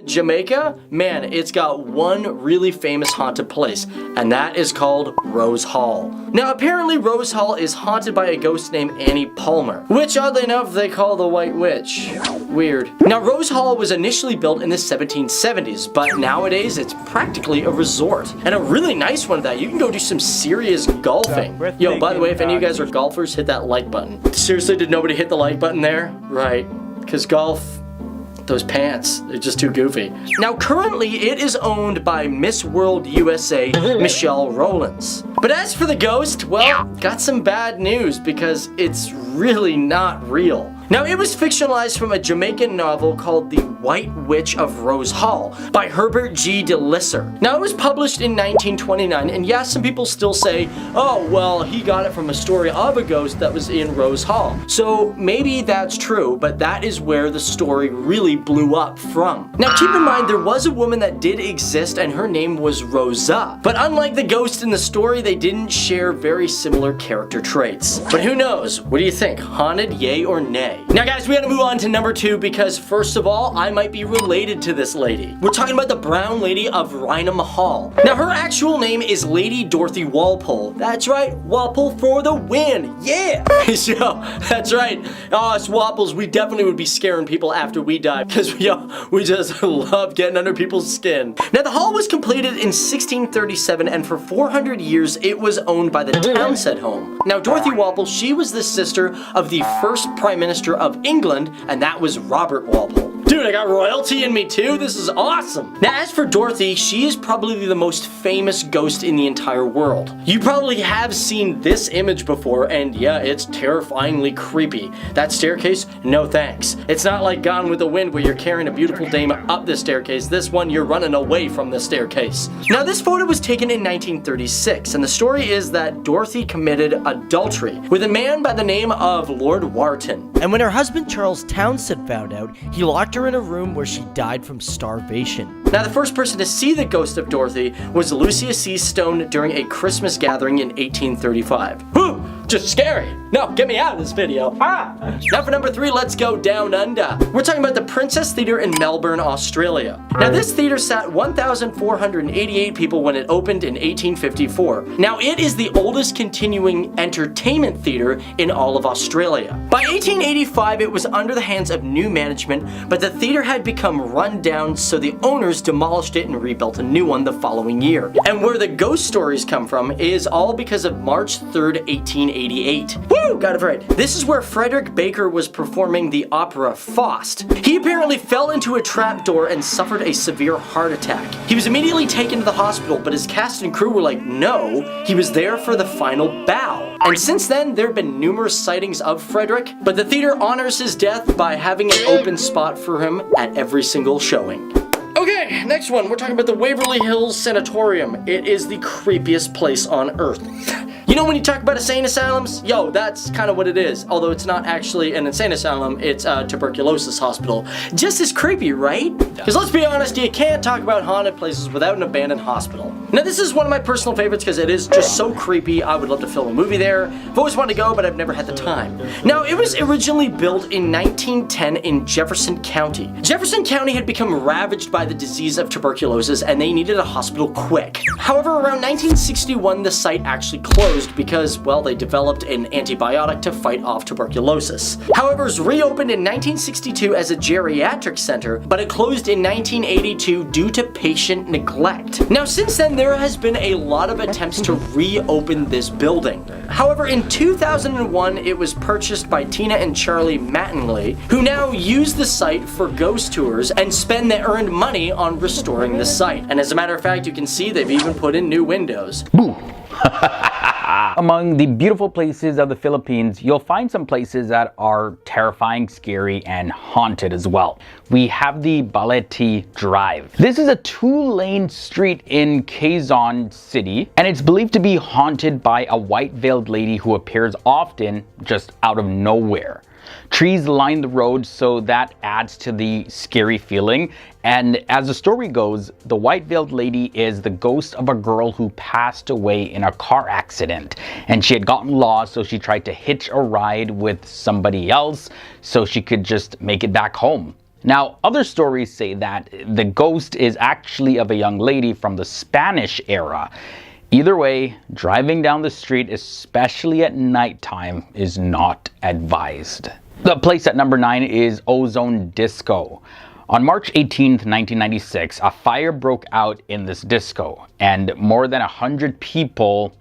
Jamaica, man, it's got one really famous haunted place, and that is called Rose Hall. Now, apparently Rose Hall is haunted by a ghost named Annie Palmer, which oddly enough they call the White Witch. Weird. Now, Rose Hall was initially built in the 1770s, but nowadays it's practically a resort, and a really nice one at that. You can go do some serious golfing. Yo, by the way, if any of you guys are golfers, hit that like button. Seriously, did nobody hit the like button there? Right, because golf, those pants, they're just too goofy. Now currently it is owned by Miss World USA Michelle Rowlands. But as for the ghost, well, got some bad news because it's really not real. Now it was fictionalized from a Jamaican novel called The White Witch of Rose Hall by Herbert Lisser. Now it was published in 1929, and yes, some people still say, oh well, he got it from a story of a ghost that was in Rose Hall. So maybe that's true, but that is where the story really blew up from. Now keep in mind, there was a woman that did exist and her name was Rosa. But unlike the ghost in the story, they didn't share very similar character traits. But who knows? What do you think? Haunted, yay or nay? Now guys, we gotta move on to number 2 because first of all, I might be related to this lady. We're talking about the Brown Lady of Rynham Hall. Now her actual name is Lady Dorothy Walpole. That's right, Walpole for the win, yeah! So, that's right, us Walpoles, we definitely would be scaring people after we die because we just love getting under people's skin. Now the hall was completed in 1637 and for 400 years it was owned by the Townshend home. Now Dorothy Walpole, she was the sister of the first Prime Minister of England, and that was Robert Walpole. Dude, I got royalty in me too? This is awesome. Now as for Dorothy, she is probably the most famous ghost in the entire world. You probably have seen this image before, and yeah, it's terrifyingly creepy. That staircase, no thanks. It's not like Gone with the Wind where you're carrying a beautiful dame up the staircase. This one, you're running away from the staircase. Now this photo was taken in 1936, and the story is that Dorothy committed adultery with a man by the name of Lord Wharton. And when her husband Charles Townshend found out, he locked her in a room where she died from starvation. Now the first person to see the ghost of Dorothy was Lucia C. Stone during a Christmas gathering in 1835. Whew! Just scary. No, get me out of this video. Ah! Now for number 3, let's go down under. We're talking about the Princess Theatre in Melbourne, Australia. Now this theatre sat 1,488 people when it opened in 1854. Now it is the oldest continuing entertainment theatre in all of Australia. By 1885 it was under the hands of new management, but the theatre had become run down, so the owners demolished it and rebuilt a new one the following year. And where the ghost stories come from is all because of March 3rd, 1888. Woo! Got it right. This is where Frederick Baker was performing the opera Faust. He apparently fell into a trapdoor and suffered a severe heart attack. He was immediately taken to the hospital, but his cast and crew were like, no, he was there for the final bow. And since then, there have been numerous sightings of Frederick, but the theater honors his death by having an open spot for him at every single showing. Okay, next one. We're talking about the Waverly Hills Sanatorium. It is the creepiest place on earth. You know when you talk about insane asylums? Yo, that's kind of what it is. Although it's not actually an insane asylum, it's a tuberculosis hospital. Just as creepy, right? Because let's be honest, you can't talk about haunted places without an abandoned hospital. Now this is one of my personal favorites because it is just so creepy. I would love to film a movie there. I've always wanted to go, but I've never had the time. Now it was originally built in 1910 in Jefferson County. Jefferson County had become ravaged by the disease of tuberculosis and they needed a hospital quick. However, around 1961 the site actually closed because, well, they developed an antibiotic to fight off tuberculosis. However, it was reopened in 1962 as a geriatric center, but it closed in 1982 due to patient neglect. Now, since then, there has been a lot of attempts to reopen this building. However, in 2001, it was purchased by Tina and Charlie Mattingly, who now use the site for ghost tours and spend their earned money on restoring the site. And as a matter of fact, you can see they've even put in new windows. Boo! Among the beautiful places of the Philippines, you'll find some places that are terrifying, scary, and haunted as well. We have the BALETE Drive. This is a 2-lane street in Quezon City, and it's believed to be haunted by a white-veiled lady who appears often just out of nowhere. Trees line the road, so that adds to the scary feeling. And as the story goes, the white-veiled lady is the ghost of a girl who passed away in a car accident. And she had gotten lost, so she tried to hitch a ride with somebody else so she could just make it back home. Now, other stories say that the ghost is actually of a young lady from the Spanish era. Either way, driving down the street, especially at nighttime, is not advised. The place at number 9 is Ozone Disco. On March 18th, 1996, a fire broke out in this disco, and more than 100 people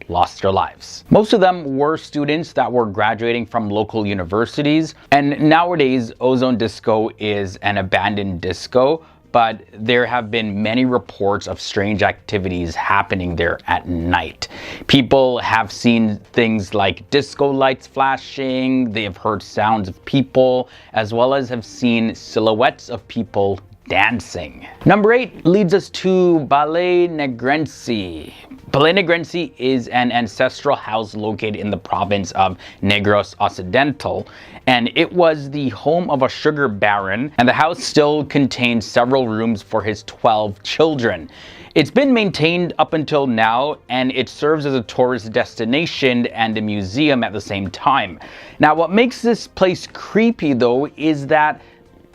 lost their lives. Most of them were students that were graduating from local universities, and nowadays Ozone Disco is an abandoned disco, but there have been many reports of strange activities happening there at night. People have seen things like disco lights flashing, they have heard sounds of people, as well as have seen silhouettes of people dancing. Number 8 leads us to BALEY NEGRENSE. BALEY NEGRENSE is an ancestral house located in the province of Negros Occidental, and it was the home of a sugar baron, and the house still contains several rooms for his 12 children. It's been maintained up until now, and it serves as a tourist destination and a museum at the same time. Now, what makes this place creepy though is that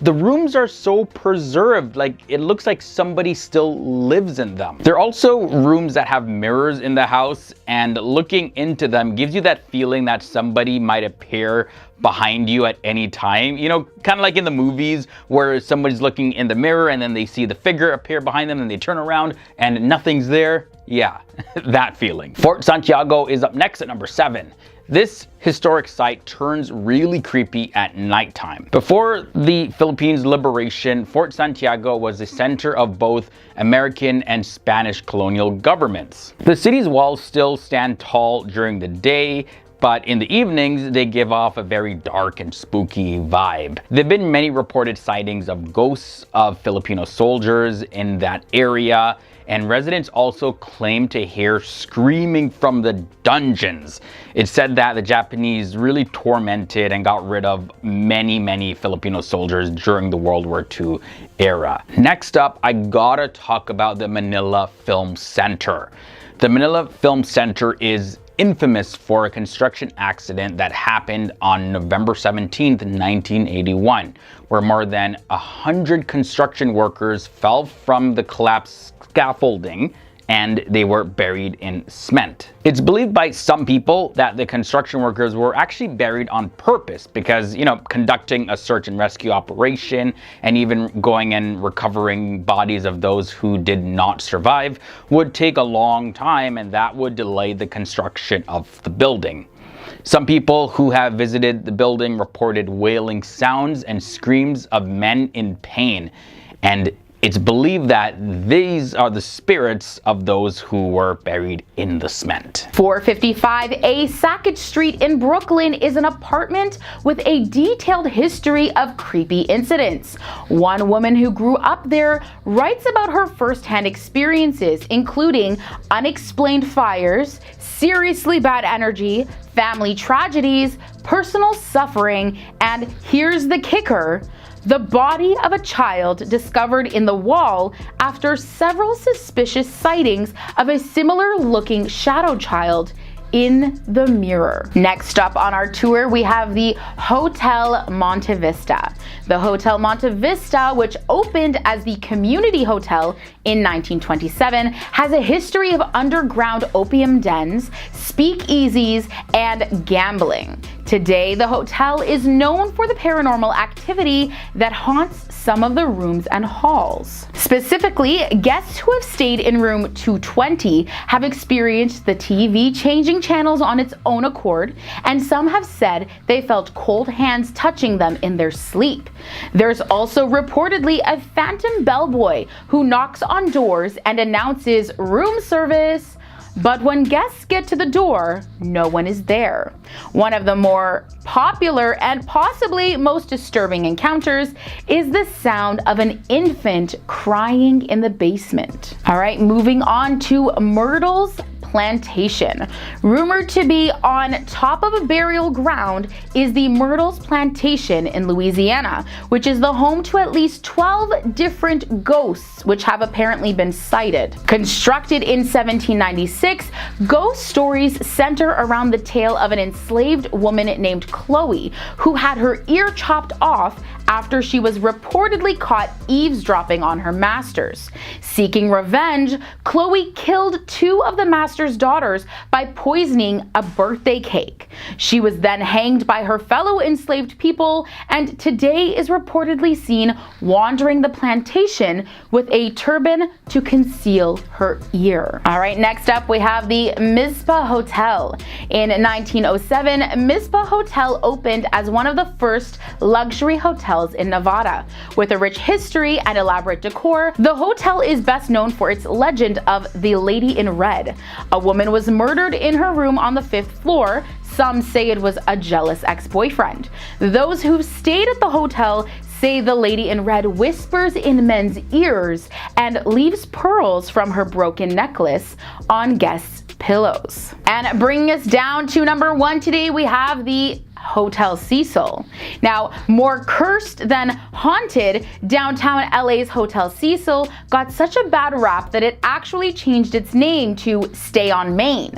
the rooms are so preserved, like it looks like somebody still lives in them. There are also rooms that have mirrors in the house, and looking into them gives you that feeling that somebody might appear behind you at any time. You know, kind of like in the movies where somebody's looking in the mirror and then they see the figure appear behind them and they turn around and nothing's there. Yeah, that feeling. Fort Santiago is up next at number 7. This historic site turns really creepy at nighttime. Before the Philippines liberation, Fort Santiago was the center of both American and Spanish colonial governments. The city's walls still stand tall during the day, but in the evenings, they give off a very dark and spooky vibe. There have been many reported sightings of ghosts of Filipino soldiers in that area, and residents also claim to hear screaming from the dungeons. It's said that the Japanese really tormented and got rid of many Filipino soldiers during the World War II era. Next up, I gotta talk about the Manila Film Center. The Manila Film Center is infamous for a construction accident that happened on November 17th, 1981, where more than 100 construction workers fell from the collapsed scaffolding and they were buried in cement. It's believed by some people that the construction workers were actually buried on purpose because, you know, conducting a search and rescue operation and even going and recovering bodies of those who did not survive would take a long time, and that would delay the construction of the building. Some people who have visited the building reported wailing sounds and screams of men in pain, and it's believed that these are the spirits of those who were buried in the cement. 455A Sackett Street in Brooklyn is an apartment with a detailed history of creepy incidents. One woman who grew up there writes about her first-hand experiences, including unexplained fires, seriously bad energy, family tragedies, personal suffering, and here's the kicker: the body of a child discovered in the wall after several suspicious sightings of a similar-looking shadow child in the mirror. Next up on our tour, we have the Hotel Monte Vista. The Hotel Monte Vista, which opened as the Community Hotel in 1927, has a history of underground opium dens, speakeasies, and gambling. Today, the hotel is known for the paranormal activity that haunts some of the rooms and halls. Specifically, guests who have stayed in room 220 have experienced the TV changing channels on its own accord, and some have said they felt cold hands touching them in their sleep. There's also reportedly a phantom bellboy who knocks on doors and announces room service, but when guests get to the door, no one is there. One of the more popular and possibly most disturbing encounters is the sound of an infant crying in the basement. All right, moving on to Myrtle's Plantation. Rumored to be on top of a burial ground is the Myrtles Plantation in Louisiana, which is the home to at least 12 different ghosts which have apparently been sighted. Constructed in 1796, ghost stories center around the tale of an enslaved woman named Chloe who had her ear chopped off after she was reportedly caught eavesdropping on her masters. Seeking revenge, Chloe killed 2 of the master's daughters by poisoning a birthday cake. She was then hanged by her fellow enslaved people and today is reportedly seen wandering the plantation with a turban to conceal her ear. All right, next up we have the MYZPAH Hotel. In 1907, MYZPAH Hotel opened as one of the first luxury hotels in Nevada. With a rich history and elaborate decor, the hotel is best known for its legend of the Lady in Red. A woman was murdered in her room on the 5th floor. Some say it was a jealous ex-boyfriend. Those who stayed at the hotel say the Lady in Red whispers in men's ears and leaves pearls from her broken necklace on guests' pillows. And bringing us down to number 1 today, we have the Hotel Cecil. Now, more cursed than haunted, downtown LA's Hotel Cecil got such a bad rap that it actually changed its name to Stay on Main.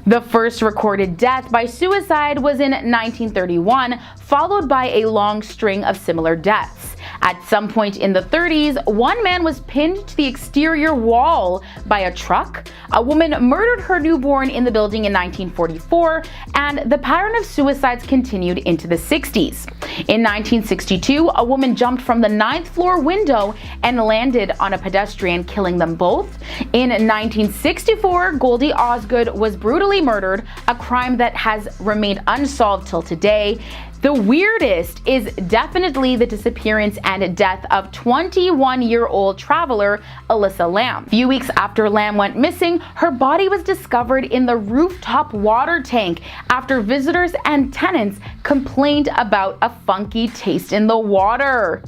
The first recorded death by suicide was in 1931, followed by a long string of similar deaths. At some point in the 30s, one man was pinned to the exterior wall by a truck, a woman murdered her newborn in the building in 1944, and the pattern of suicides continued into the 60s. In 1962, a woman jumped from the 9th floor window and landed on a pedestrian, killing them both. In 1964, Goldie Osgood was brutally murdered, a crime that has remained unsolved till today. The weirdest is definitely the disappearance and death of 21-year-old traveler Alyssa Lamb. A few weeks after Lamb went missing, her body was discovered in the rooftop water tank after visitors and tenants complained about a funky taste in the water.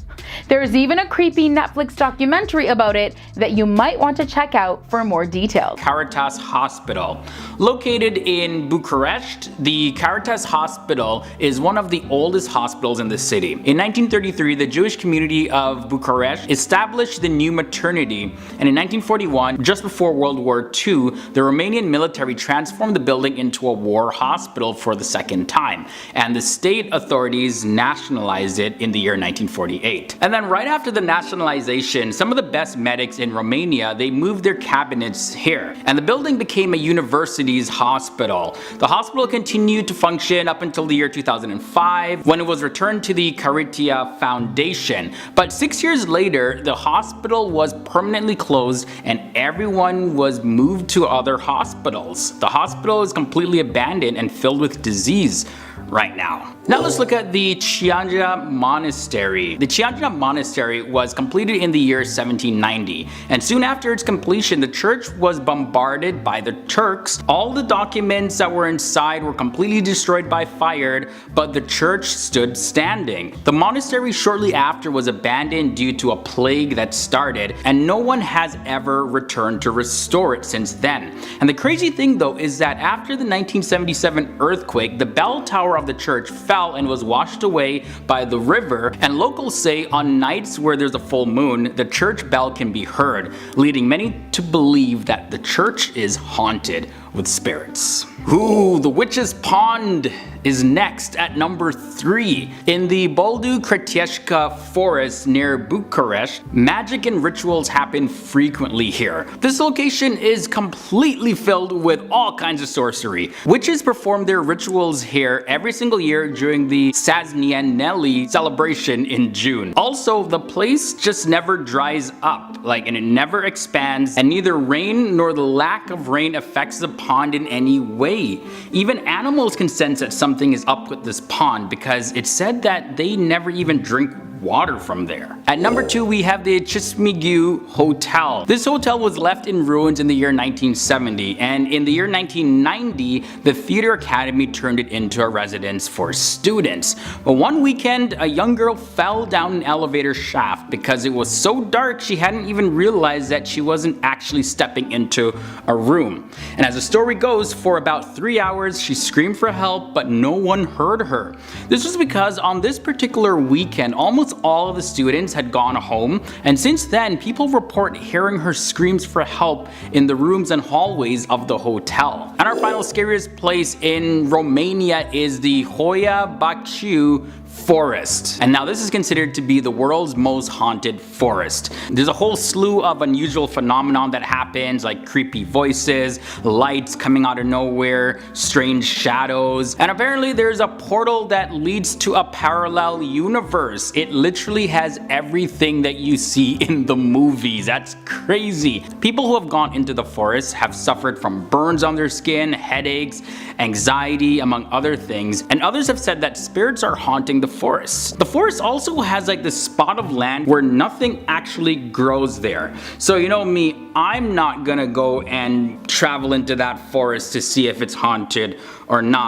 There's even a creepy Netflix documentary about it that you might want to check out for more details. Caritas Hospital. Located in Bucharest, the Caritas Hospital is one of the oldest hospitals in the city. In 1933, the Jewish community of Bucharest established the new maternity, and in 1941, just before World War II, the Romanian military transformed the building into a war hospital for the second time, and the state authorities nationalized it in the year 1948. And then right after the nationalization, some of the best medics in Romania, they moved their cabinets here, and the building became a university's hospital. The hospital continued to function up until the year 2005, when it was returned to the Caritas Foundation. But 6 years later, the hospital was permanently closed and everyone was moved to other hospitals. The hospital is completely abandoned and filled with disease right now. Now let's look at the Chianja Monastery. The Chianja Monastery was completed in the year 1790, and soon after its completion, the church was bombarded by the Turks. All the documents that were inside were completely destroyed by fire, but the church stood standing. The monastery shortly after was abandoned due to a plague that started, and no one has ever returned to restore it since then. And the crazy thing though is that after the 1977 earthquake, the bell tower of the church fell and was washed away by the river, and locals say on nights where there's a full moon, the church bell can be heard, leading many to believe that the church is haunted with spirits. Ooh, the Witch's Pond is next at number 3. In the Boldu Crătești forest near Bucharest, magic and rituals happen frequently here. This location is completely filled with all kinds of sorcery. Witches perform their rituals here every single year during the Saznianeli celebration in June. Also, the place just never dries up, and it never expands, and neither rain nor the lack of rain affects the pond in any way. Even animals can sense that something is up with this pond because it's said that they never even drink water from there. At number 2, we have the Cismigiu Hotel. This hotel was left in ruins in the year 1970, and in the year 1990, the Theater Academy turned it into a residence for students. But one weekend, a young girl fell down an elevator shaft because it was so dark she hadn't even realized that she wasn't actually stepping into a room. And as the story goes, for about 3 hours, she screamed for help, but no one heard her. This was because on this particular weekend, almost all of the students had gone home, and since then people report hearing her screams for help in the rooms and hallways of the hotel. And our final scariest place in Romania is the Hoia Baciu forest. And now this is considered to be the world's most haunted forest. There's a whole slew of unusual phenomenon that happens, like creepy voices, lights coming out of nowhere, strange shadows, and apparently there's a portal that leads to a parallel universe. It literally has everything that you see in the movies. That's crazy. People who have gone into the forest have suffered from burns on their skin, headaches, anxiety, among other things, and others have said that spirits are haunting the forest. The forest also has like this spot of land where nothing actually grows there. So you know me, I'm not gonna go and travel into that forest to see if it's haunted or not.